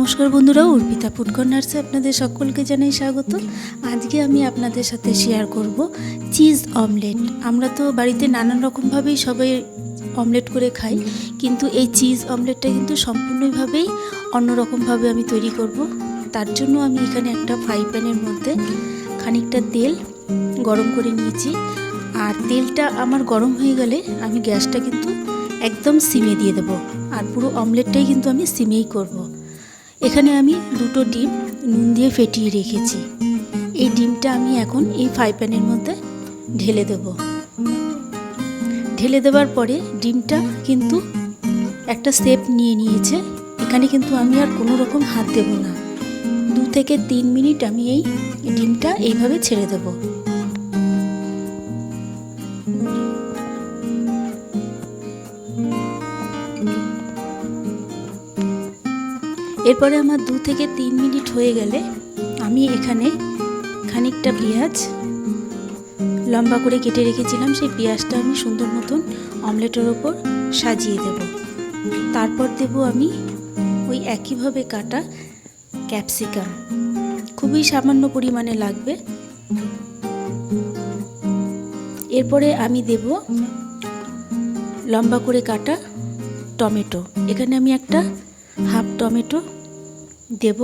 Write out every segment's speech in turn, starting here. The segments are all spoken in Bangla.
নমস্কার বন্ধুরা, অর্পিতা ফুড কর্নার্সে আপনাদের সকলকে জানাই স্বাগত। আজকে আমি আপনাদের সাথে শেয়ার করব চিজ অমলেট। আমরা তো বাড়িতে নানান রকমভাবেই সবাই অমলেট করে খাই, কিন্তু এই চিজ অমলেটটা কিন্তু সম্পূর্ণভাবেই অন্যরকমভাবে আমি তৈরি করব। তার জন্য আমি এখানে একটা ফ্রাই প্যানের মধ্যে খানিকটা তেল গরম করে নিয়েছি। আর তেলটা আমার গরম হয়ে গেলে আমি গ্যাসটা কিন্তু একদম সিমে দিয়ে দেবো। আর পুরো অমলেটটাই কিন্তু আমি সিমেই করব। এখানে আমি দুটো ডিম নুন দিয়ে ফেটিয়ে রেখেছি। এই ডিমটা আমি এখন এই ফ্রাই প্যানের মধ্যে ঢেলে দেব। ঢেলে দেওয়ার পরে ডিমটা কিন্তু একটা শেপ নিয়ে নিয়েছে। এখানে কিন্তু আমি আর কোনো রকম হাত দেব না। 2 থেকে 3 মিনিট আমি এই ডিমটা এইভাবে ছেড়ে দেব। এরপরে আমার 2 থেকে 3 মিনিট হয়ে গেলে আমি এখানে খানিকটা পেঁয়াজ লম্বা করে কেটে রেখেছিলাম, সেই পেঁয়াজটা আমি সুন্দর মতন অমলেটের ওপর সাজিয়ে দেব। তারপর দেব আমি ওই একইভাবে কাটা ক্যাপসিকাম, খুবই সামান্য পরিমাণে লাগবে। এরপরে আমি দেব লম্বা করে কাটা টমেটো। এখানে আমি একটা হাফ টমেটো দেব।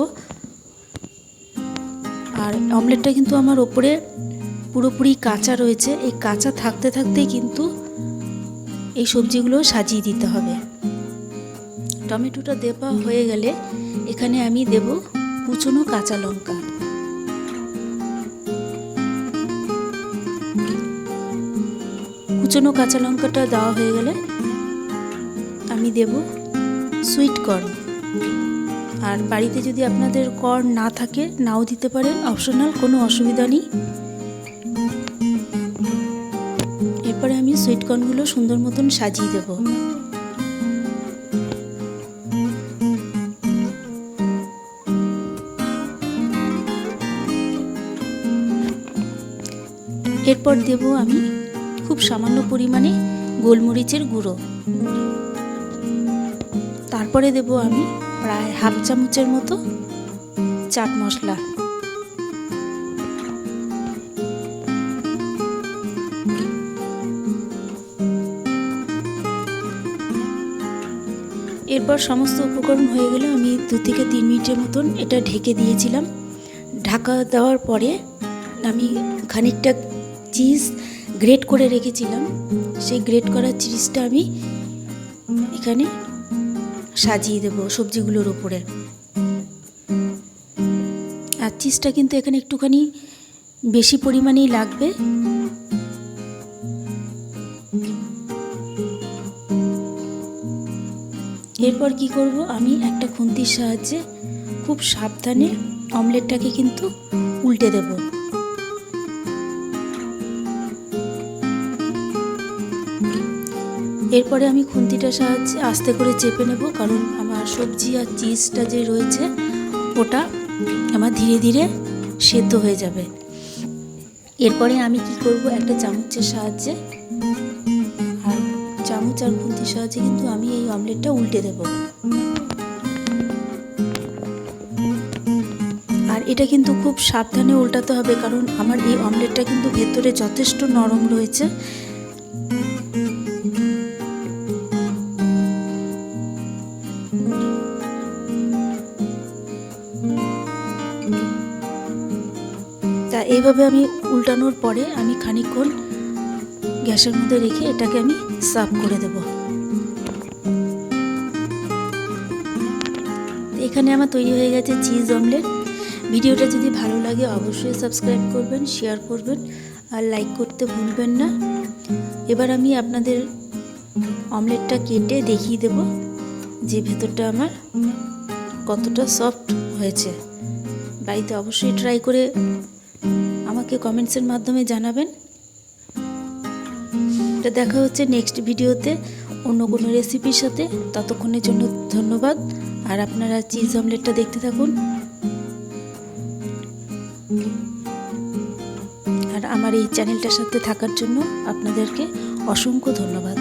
আর অমলেটটা কিন্তু আমার ওপরে পুরোপুরি কাঁচা রয়েছে। এই কাঁচা থাকতে থাকতেই কিন্তু এই সবজিগুলো সাজিয়ে দিতে হবে। টমেটোটা দেওয়া হয়ে গেলে এখানে আমি দেব কুচনো কাঁচা লঙ্কা। কুচনো কাঁচা লঙ্কাটা দেওয়া হয়ে গেলে আমি দেব সুইট কর্ন। আর বাড়িতে যদি আপনাদের কর্ন না থাকে নাও দিতে পারেন, অপশনাল, কোনো অসুবিধা নেই। এরপরে আমি সুইট কর্নগুলো সুন্দর মতন সাজিয়ে দেব। এরপর দেব আমি খুব সামান্য পরিমাণে গোলমরিচের গুঁড়ো। তারপরে দেব আমি প্রায় হাফ চামচের মতো চাট মশলা। এরপর সমস্ত উপকরণ হয়ে গেলে আমি 2 থেকে 3 মিনিটের মতন এটা ঢেকে দিয়েছিলাম। ঢাকা দেওয়ার পরে আমি খানিকটা চিজ গ্রেট করে রেখেছিলাম, সেই গ্রেট করা চিজটা আমি এখানে সাজিয়ে দেব সবজিগুলোর উপরে। আর চিজটা কিন্তু এখানে একটুখানি বেশি পরিমাণেই লাগবে। এরপর কি করব, আমি একটা খুন্তির সাহায্যে খুব সাবধানে অমলেটটাকে কিন্তু উল্টে দেব। এরপরে আমি খুন্তিটার সাহায্যে আস্তে করে চেপে নেব, কারণ আমার সবজি আর চিজটা যে রয়েছে ওটা আমার ধীরে ধীরে সেদ্ধ হয়ে যাবে। এরপরে আমি কি করব, একটা চামচের সাহায্যে আর চামচ আর খুন্তির সাহায্যে কিন্তু আমি এই অমলেটটা উল্টে দেব। আর এটা কিন্তু খুব সাবধানে উল্টাতে হবে, কারণ আমার এই অমলেটটা কিন্তু ভেতরে যথেষ্ট নরম রয়েছে। তা এইভাবে আমি উল্টানোর পরে আমি খানিকক্ষণ গ্যাসের মধ্যে রেখে এটাকে আমি সার্ভ করে দেব। এখানে আমার তৈরি হয়ে গেছে চিজ অমলেট। ভিডিওটা যদি ভালো লাগে অবশ্যই সাবস্ক্রাইব করবেন, শেয়ার করবেন আর লাইক করতে ভুলবেন না। এবার আমি আপনাদের অমলেটটা কেটে দেখিয়ে দেব যে ভেতরটা আমার কতটা সফট হয়েছে। বাড়িতে অবশ্যই ট্রাই করে আমাকে কমেন্টসের মাধ্যমে জানাবেন। এটা দেখা হচ্ছে নেক্সট ভিডিওতে অন্য কোনো রেসিপির সাথে। ততক্ষণের জন্য ধন্যবাদ। আর আপনারা চিজ অমলেটটা দেখতে থাকুন। আর আমার এই চ্যানেলটার সাথে থাকার জন্য আপনাদেরকে অসংখ্য ধন্যবাদ।